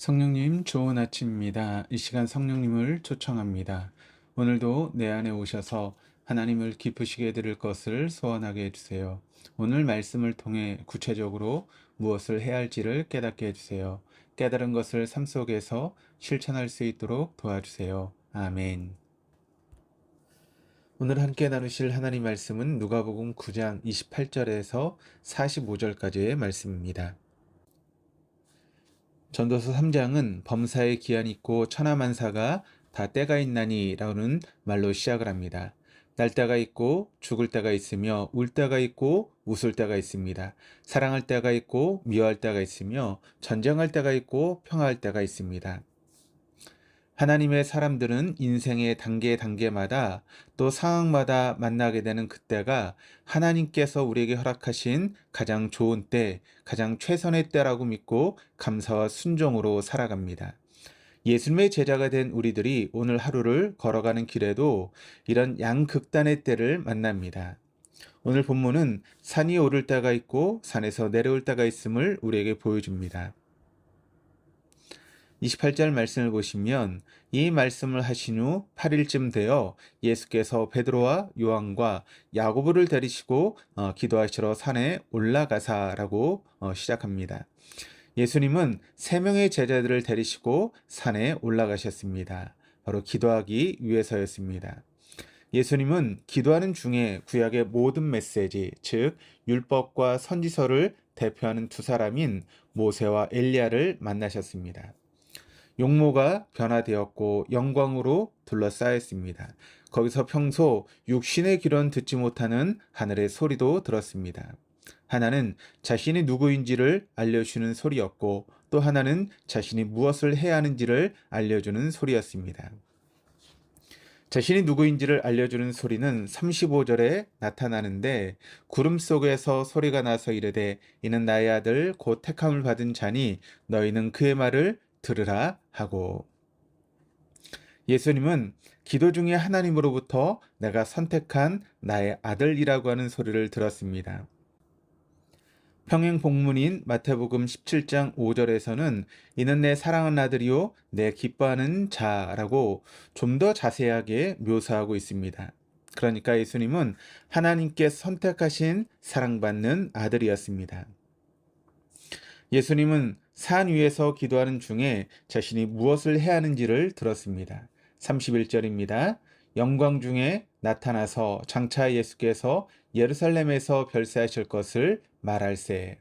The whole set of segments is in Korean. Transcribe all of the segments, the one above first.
성령님, 좋은 아침입니다. 이 시간 성령님을 초청합니다. 오늘도 내 안에 오셔서 하나님을 기쁘시게 드릴 것을 소원하게 해주세요. 오늘 말씀을 통해 구체적으로 무엇을 해야 할지를 깨닫게 해주세요. 깨달은 것을 삶 속에서 실천할 수 있도록 도와주세요. 아멘. 오늘 함께 나누실 하나님 말씀은 누가복음 9장 28절에서 45절까지의 말씀입니다. 전도서 3장은 범사에 기한이 있고 천하만사가 다 때가 있나니 라는 말로 시작을 합니다. 날 때가 있고 죽을 때가 있으며 울 때가 있고 웃을 때가 있습니다. 사랑할 때가 있고 미워할 때가 있으며 전쟁할 때가 있고 평화할 때가 있습니다. 하나님의 사람들은 인생의 단계마다 또 상황마다 만나게 되는 그때가 하나님께서 우리에게 허락하신 가장 좋은 때, 가장 최선의 때라고 믿고 감사와 순종으로 살아갑니다. 예수님의 제자가 된 우리들이 오늘 하루를 걸어가는 길에도 이런 양극단의 때를 만납니다. 오늘 본문은 산이 오를 때가 있고 산에서 내려올 때가 있음을 우리에게 보여줍니다. 28절 말씀을 보시면 이 말씀을 하신 후 8일쯤 되어 예수께서 베드로와 요한과 야고보를 데리시고 기도하시러 산에 올라가사라고 시작합니다. 예수님은 세 명의 제자들을 데리시고 산에 올라가셨습니다. 바로 기도하기 위해서였습니다. 예수님은 기도하는 중에 구약의 모든 메시지, 즉 율법과 선지서를 대표하는 두 사람인 모세와 엘리야를 만나셨습니다. 용모가 변화되었고 영광으로 둘러싸였습니다. 거기서 평소 육신의 귀로는 듣지 못하는 하늘의 소리도 들었습니다. 하나는 자신이 누구인지를 알려주는 소리였고 또 하나는 자신이 무엇을 해야 하는지를 알려주는 소리였습니다. 자신이 누구인지를 알려주는 소리는 35절에 나타나는데 구름 속에서 소리가 나서 이르되 이는 나의 아들 곧 택함을 받은 자니 너희는 그의 말을 들으라 하고, 예수님은 기도 중에 하나님으로부터 내가 선택한 나의 아들이라고 하는 소리를 들었습니다. 평행 복문인 마태복음 17장 5절에서는 이는 내 사랑하는 아들이요 내 기뻐하는 자라고 좀 더 자세하게 묘사하고 있습니다. 그러니까 예수님은 하나님께 선택하신 사랑받는 아들이었습니다. 예수님은 산 위에서 기도하는 중에 자신이 무엇을 해야 하는지를 들었습니다. 31절입니다. 영광 중에 나타나서 장차 예수께서 예루살렘에서 별세하실 것을 말할세.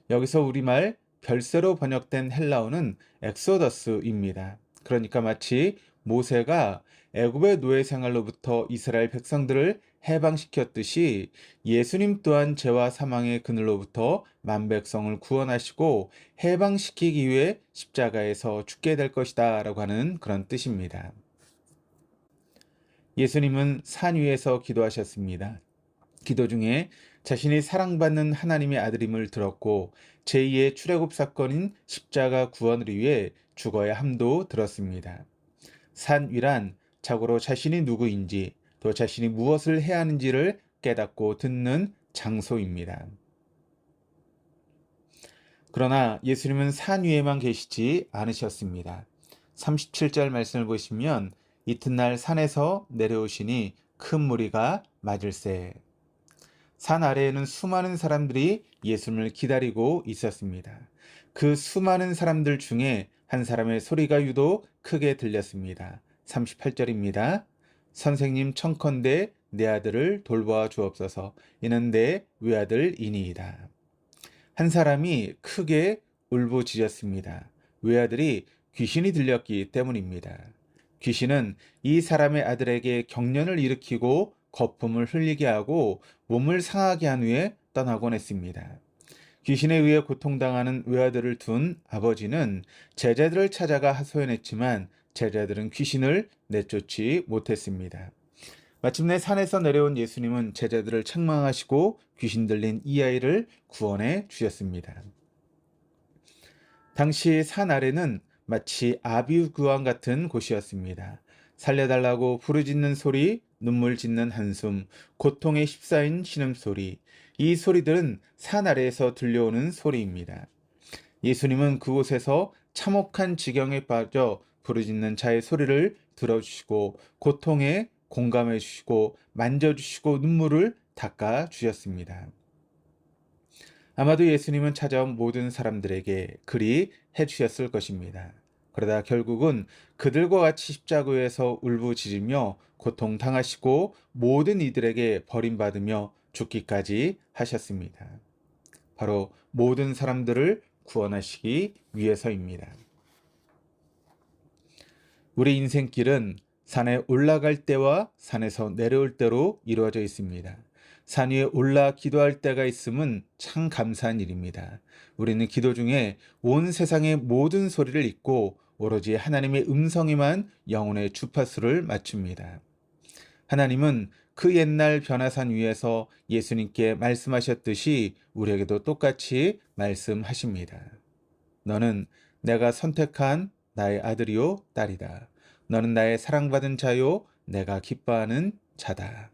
여기서 우리말 별세로 번역된 헬라어는 엑소더스입니다. 그러니까 마치 모세가 애굽의 노예 생활로부터 이스라엘 백성들을 해방시켰듯이 예수님 또한 죄와 사망의 그늘로부터 만 백성을 구원하시고 해방시키기 위해 십자가에서 죽게 될 것이다 라고 하는 그런 뜻입니다. 예수님은 산 위에서 기도하셨습니다. 기도 중에 자신이 사랑받는 하나님의 아들임을 들었고 제2의 출애굽 사건인 십자가 구원을 위해 죽어야 함도 들었습니다. 산 위란 자고로 자신이 누구인지 또 자신이 무엇을 해야 하는지를 깨닫고 듣는 장소입니다. 그러나 예수님은 산 위에만 계시지 않으셨습니다. 37절 말씀을 보시면 이튿날 산에서 내려오시니 큰 무리가 맞을세. 산 아래에는 수많은 사람들이 예수님을 기다리고 있었습니다. 그 수많은 사람들 중에 한 사람의 소리가 유독 크게 들렸습니다. 38절입니다. 선생님 청컨대 내 아들을 돌보아 주옵소서. 이는 내 외아들이니이다. 한 사람이 크게 울부짖었습니다. 외아들이 귀신이 들렸기 때문입니다. 귀신은 이 사람의 아들에게 경련을 일으키고 거품을 흘리게 하고 몸을 상하게 한 후에 떠나곤 했습니다. 귀신에 의해 고통당하는 외아들을 둔 아버지는 제자들을 찾아가 하소연했지만 제자들은 귀신을 내쫓지 못했습니다. 마침내 산에서 내려온 예수님은 제자들을 책망하시고 귀신 들린 이 아이를 구원해 주셨습니다. 당시 산 아래는 마치 아비규환 같은 곳이었습니다. 살려달라고 부르짖는 소리, 눈물 짓는 한숨, 고통에 휩싸인 신음소리, 이 소리들은 산 아래에서 들려오는 소리입니다. 예수님은 그곳에서 참혹한 지경에 빠져 부르짖는 자의 소리를 들어주시고 고통에 공감해 주시고 만져주시고 눈물을 닦아 주셨습니다. 아마도 예수님은 찾아온 모든 사람들에게 그리 해주셨을 것입니다. 그러다 결국은 그들과 같이 십자가에서 울부짖으며 고통당하시고 모든 이들에게 버림받으며 죽기까지 하셨습니다. 바로 모든 사람들을 구원하시기 위해서입니다. 우리 인생길은 산에 올라갈 때와 산에서 내려올 때로 이루어져 있습니다. 산 위에 올라 기도할 때가 있음은 참 감사한 일입니다. 우리는 기도 중에 온 세상의 모든 소리를 잊고 오로지 하나님의 음성에만 영혼의 주파수를 맞춥니다. 하나님은 그 옛날 변화산 위에서 예수님께 말씀하셨듯이 우리에게도 똑같이 말씀하십니다. 너는 내가 선택한 나의 아들이요 딸이다. 너는 나의 사랑받은 자요 내가 기뻐하는 자다.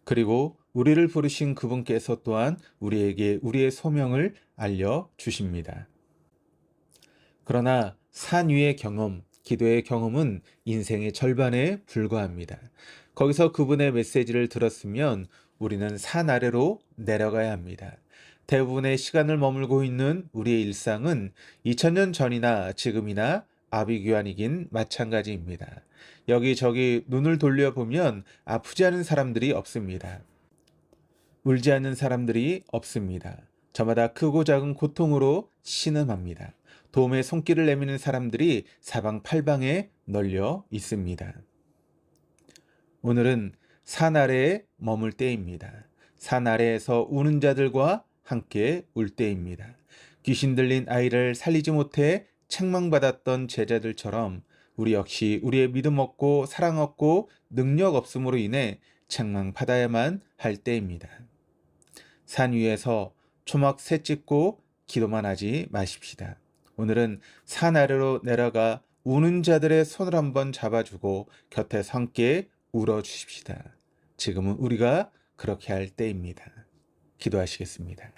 그리고 우리를 부르신 그분께서 또한 우리에게 우리의 소명을 알려주십니다. 그러나 산 위의 경험, 기도의 경험은 인생의 절반에 불과합니다. 거기서 그분의 메시지를 들었으면 우리는 산 아래로 내려가야 합니다. 대부분의 시간을 머물고 있는 우리의 일상은 2000년 전이나 지금이나 아비규환이긴 마찬가지입니다. 여기저기 눈을 돌려보면 아프지 않은 사람들이 없습니다. 울지 않는 사람들이 없습니다. 저마다 크고 작은 고통으로 신음합니다. 도움의 손길을 내미는 사람들이 사방팔방에 널려 있습니다. 오늘은 산 아래에 머물 때입니다. 산 아래에서 우는 자들과 함께 울 때입니다. 귀신 들린 아이를 살리지 못해 책망받았던 제자들처럼 우리 역시 우리의 믿음 없고 사랑 없고 능력 없음으로 인해 책망받아야만 할 때입니다. 산 위에서 초막 새 찍고 기도만 하지 마십시다. 오늘은 산 아래로 내려가 우는 자들의 손을 한번 잡아주고 곁에서 함께 울어주십시다. 지금은 우리가 그렇게 할 때입니다. 기도하시겠습니다.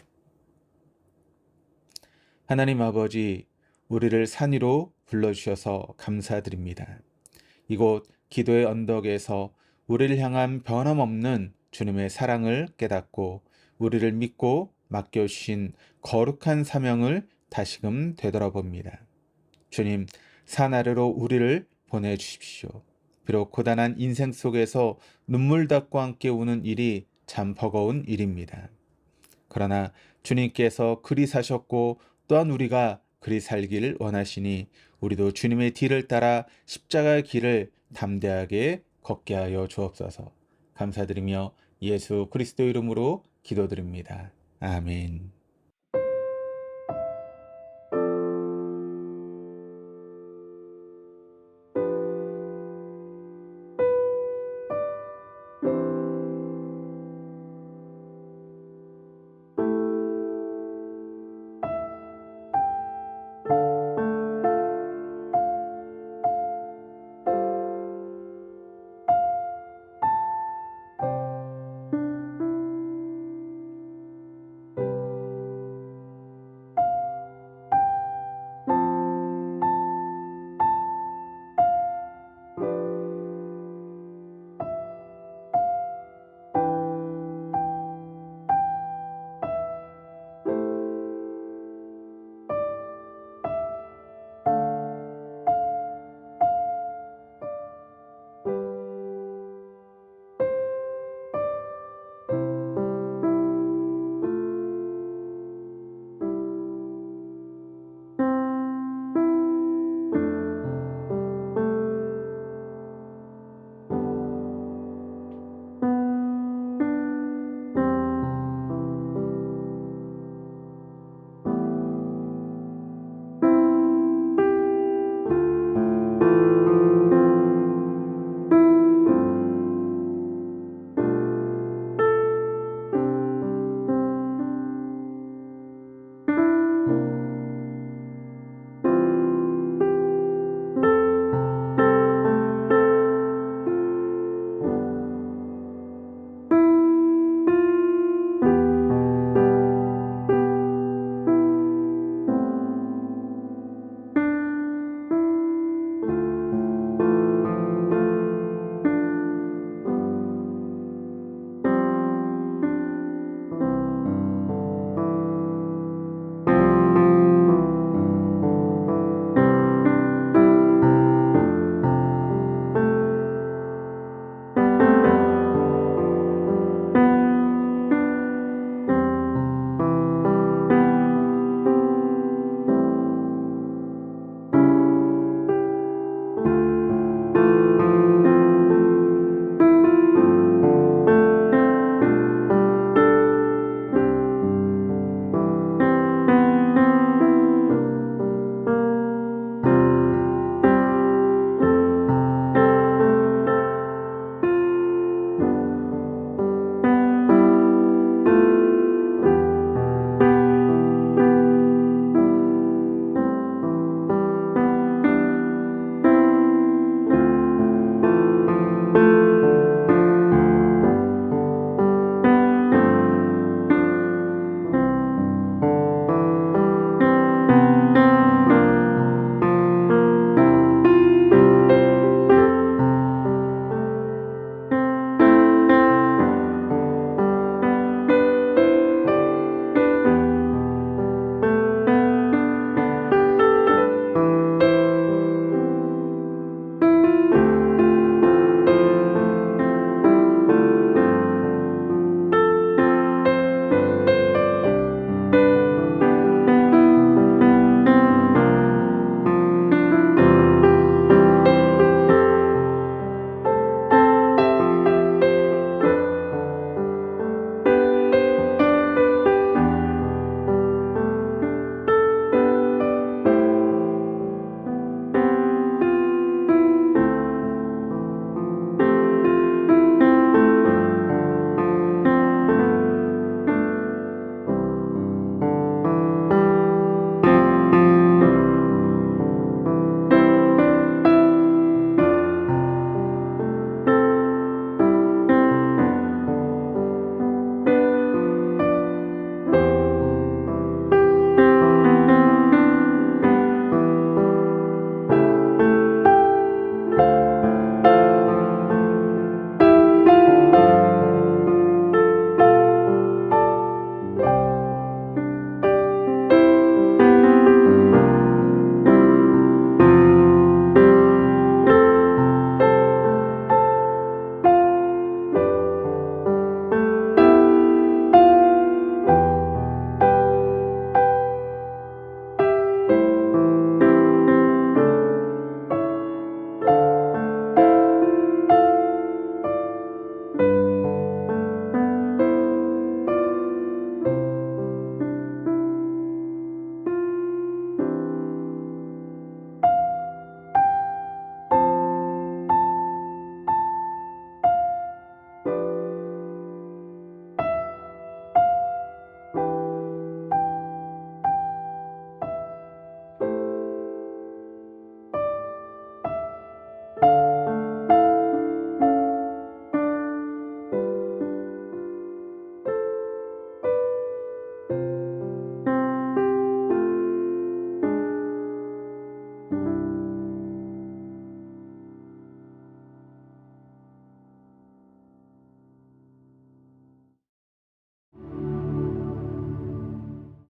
하나님 아버지, 우리를 산 위로 불러주셔서 감사드립니다. 이곳 기도의 언덕에서 우리를 향한 변함없는 주님의 사랑을 깨닫고 우리를 믿고 맡겨주신 거룩한 사명을 다시금 되돌아봅니다. 주님, 산 아래로 우리를 보내주십시오. 비록 고단한 인생 속에서 눈물 닦고 함께 우는 일이 참 버거운 일입니다. 그러나 주님께서 그리 사셨고 또한 우리가 그리 살기를 원하시니 우리도 주님의 뒤를 따라 십자가의 길을 담대하게 걷게 하여 주옵소서. 감사드리며 예수 그리스도 이름으로 기도드립니다. 아멘.